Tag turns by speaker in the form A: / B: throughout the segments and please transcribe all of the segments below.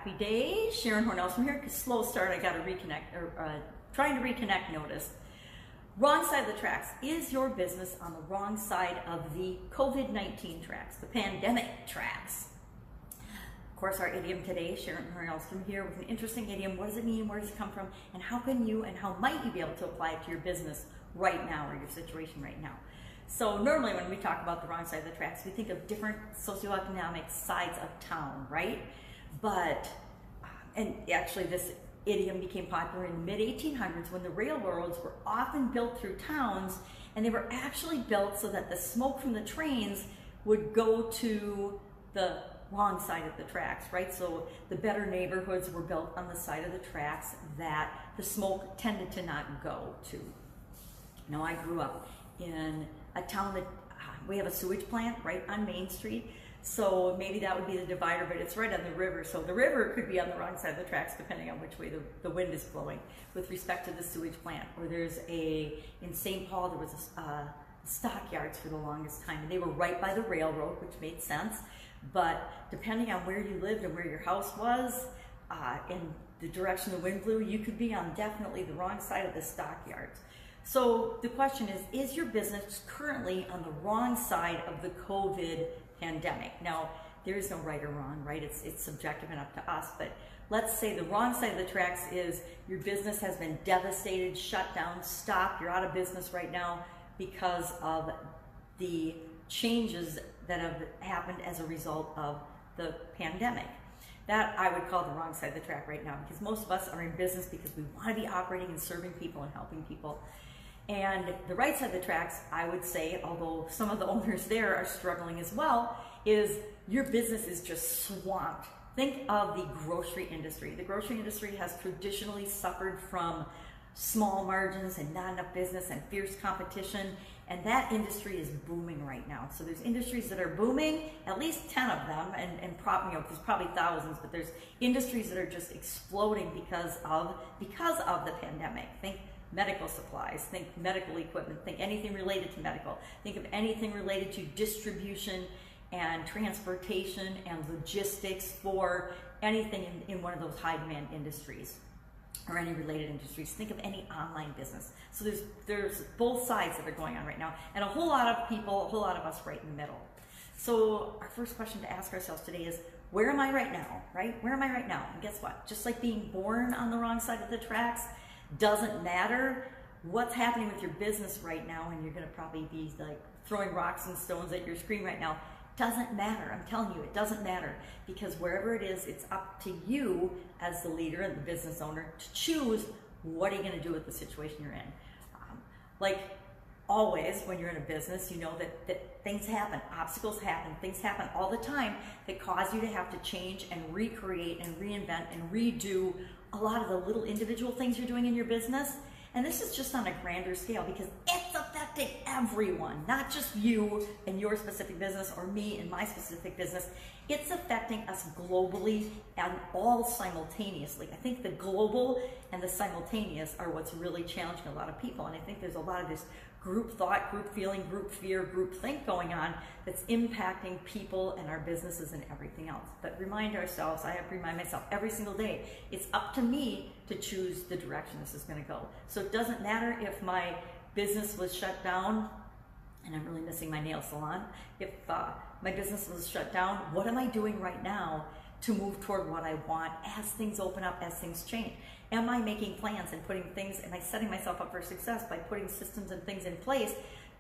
A: Happy day. Sharon Horne-Ellstrom here. Slow start. I got to reconnect, trying to reconnect. Notice. Wrong side of the tracks. Is your business on the wrong side of the COVID-19 tracks, the pandemic tracks? Of course, our idiom today, Sharon Horne-Ellstrom here with an interesting idiom. What does it mean? Where does it come from? And how can you and how might you be able to apply it to your business right now or your situation right now? So normally when we talk about the wrong side of the tracks, we think of different socioeconomic sides of town, right? But, and actually this idiom became popular in the mid-1800s when the railroads were often built through towns, and they were actually built so that the smoke from the trains would go to the wrong side of the tracks, right? So the better neighborhoods were built on the side of the tracks that the smoke tended to not go to. Now, I grew up in a town that we have a sewage plant right on Main Street, so maybe that would be the divider, but it's right on the river, so the river could be on the wrong side of the tracks depending on which way the wind is blowing with respect to the sewage plant. Or there's in St. Paul, there was stockyards for the longest time, and they were right by the railroad, which made sense, but depending on where you lived and where your house was, in the direction the wind blew, you could be on definitely the wrong side of the stockyards. So the question is your business currently on the wrong side of the COVID pandemic? Now, there is no right or wrong, right? It's subjective and up to us, but let's say the wrong side of the tracks is your business has been devastated, shut down, stopped, you're out of business right now because of the changes that have happened as a result of the pandemic. That I would call the wrong side of the track right now, because most of us are in business because we want to be operating and serving people and helping people. And the right side of the tracks, I would say, although some of the owners there are struggling as well, is your business is just swamped. Think of the grocery industry. The grocery industry has traditionally suffered from small margins and not enough business and fierce competition, and that industry is booming right now. So there's industries that are booming, at least 10 of them, and there's probably thousands, but there's industries that are just exploding because of the pandemic. Think medical supplies, think medical equipment, think anything related to medical, think of anything related to distribution and transportation and logistics for anything in one of those high demand industries or any related industries. Think of any online business. So there's both sides that are going on right now, and a whole lot of people, a whole lot of us right in the middle. So our first question to ask ourselves today is, where am I right now, right? Where am I right now? And guess what? Just like being born on the wrong side of the tracks, doesn't matter what's happening with your business right now, and you're going to probably be like throwing rocks and stones at your screen right now. Doesn't matter. I'm telling you, it doesn't matter, because wherever it is, it's up to you as the leader and the business owner to choose what are you going to do with the situation you're in. Like always, when you're in a business, you know that things happen, obstacles happen, things happen all the time that cause you to have to change and recreate and reinvent and redo a lot of the little individual things you're doing in your business. And this is just on a grander scale because it's affecting everyone, not just you and your specific business or me and my specific business. It's affecting us globally and all simultaneously. I think the global and the simultaneous are what's really challenging a lot of people. And I think there's a lot of this group thought, group feeling, group fear, group think going on that's impacting people and our businesses and everything else. But remind ourselves, I have to remind myself every single day, it's up to me to choose the direction this is going to go. So it doesn't matter if my business was shut down, and I'm really missing my nail salon. If my business was shut down, what am I doing right now to move toward what I want as things open up, as things change? Am I making plans and putting things, am I setting myself up for success by putting systems and things in place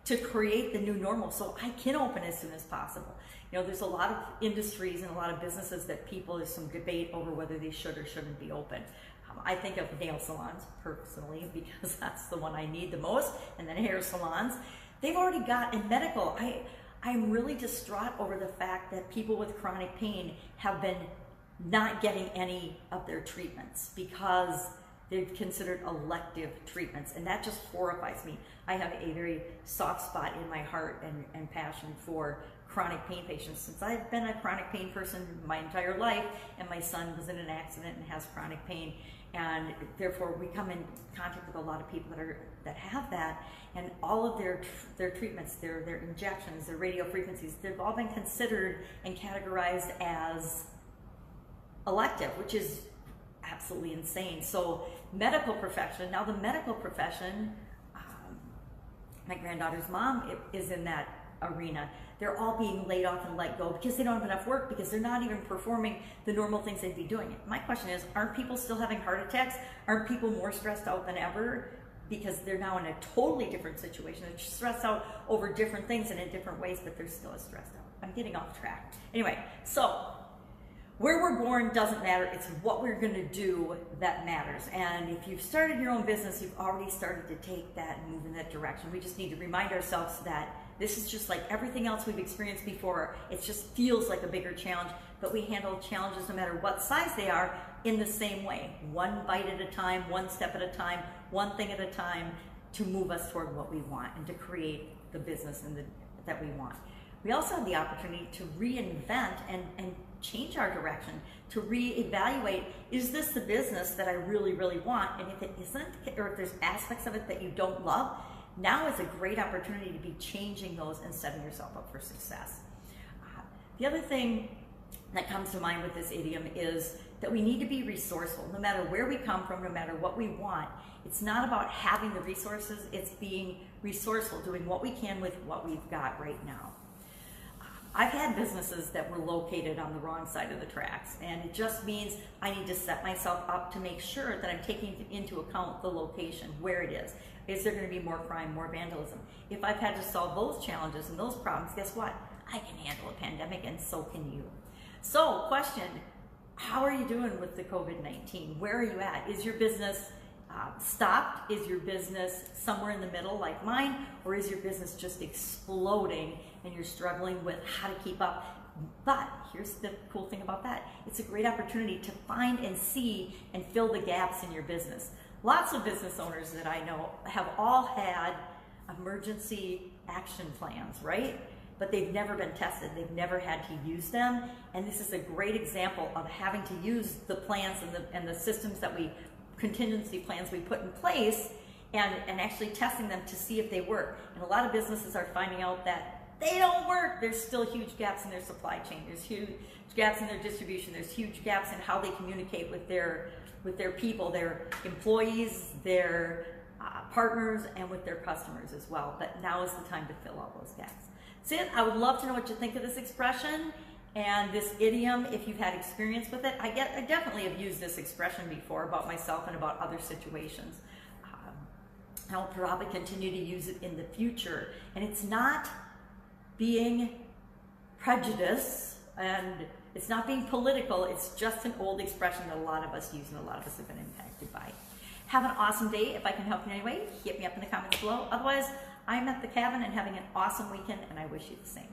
A: to create the new normal so I can open as soon as possible? You know, there's a lot of industries and a lot of businesses that there's some debate over whether they should or shouldn't be open. I think of nail salons personally because that's the one I need the most, and then hair salons. They've already got in medical. I'm really distraught over the fact that people with chronic pain have been not getting any of their treatments because they're considered elective treatments, and that just horrifies me. I have a very soft spot in my heart and passion for chronic pain patients, since I've been a chronic pain person my entire life, and my son was in an accident and has chronic pain, and therefore we come in contact with a lot of people that have that, and all of their treatments, their injections, their radio frequencies, they've all been considered and categorized as elective, which is absolutely insane. So medical profession, now the medical profession, my granddaughter's mom is in that arena. They're all being laid off and let go because they don't have enough work, because they're not even performing the normal things they'd be doing. My question is, aren't people still having heart attacks? Aren't people more stressed out than ever? Because they're now in a totally different situation. They're stressed out over different things and in different ways, but they're still as stressed out. I'm getting off track. Anyway, so where we're born doesn't matter. It's what we're going to do that matters. And if you've started your own business, you've already started to take that and move in that direction. We just need to remind ourselves that this is just like everything else we've experienced before. It just feels like a bigger challenge, but we handle challenges no matter what size they are in the same way. One bite at a time, one step at a time, one thing at a time, to move us toward what we want and to create the business that we want. We also have the opportunity to reinvent and change our direction, to reevaluate, is this the business that I really, really want? And if it isn't, or if there's aspects of it that you don't love, now is a great opportunity to be changing those and setting yourself up for success. The other thing that comes to mind with this idiom is that we need to be resourceful. No matter where we come from, no matter what we want, it's not about having the resources, it's being resourceful, doing what we can with what we've got right now. I've had businesses that were located on the wrong side of the tracks, and it just means I need to set myself up to make sure that I'm taking into account the location, where it is. Is there going to be more crime, more vandalism? If I've had to solve those challenges and those problems, guess what? I can handle a pandemic, and so can you. So, question, how are you doing with the COVID-19? Where are you at? Is your business stopped? Is your business somewhere in the middle like mine? Or is your business just exploding and you're struggling with how to keep up? But here's the cool thing about that. It's a great opportunity to find and see and fill the gaps in your business. Lots of business owners that I know have all had emergency action plans, right? But they've never been tested. They've never had to use them. And this is a great example of having to use the plans and the systems that contingency plans we put in place and actually testing them to see if they work. And a lot of businesses are finding out that they don't work. There's still huge gaps in their supply chain. There's huge gaps in their distribution. There's huge gaps in how they communicate with their people, their employees, their partners, and with their customers as well. But now is the time to fill all those gaps. That's it. I would love to know what you think of this expression and this idiom, if you've had experience with it. I definitely have used this expression before about myself and about other situations. I'll probably continue to use it in the future. And it's not being prejudiced and it's not being political. It's just an old expression that a lot of us use and a lot of us have been impacted by. Have an awesome day. If I can help you in any way, hit me up in the comments below. Otherwise, I'm at the cabin and having an awesome weekend, and I wish you the same.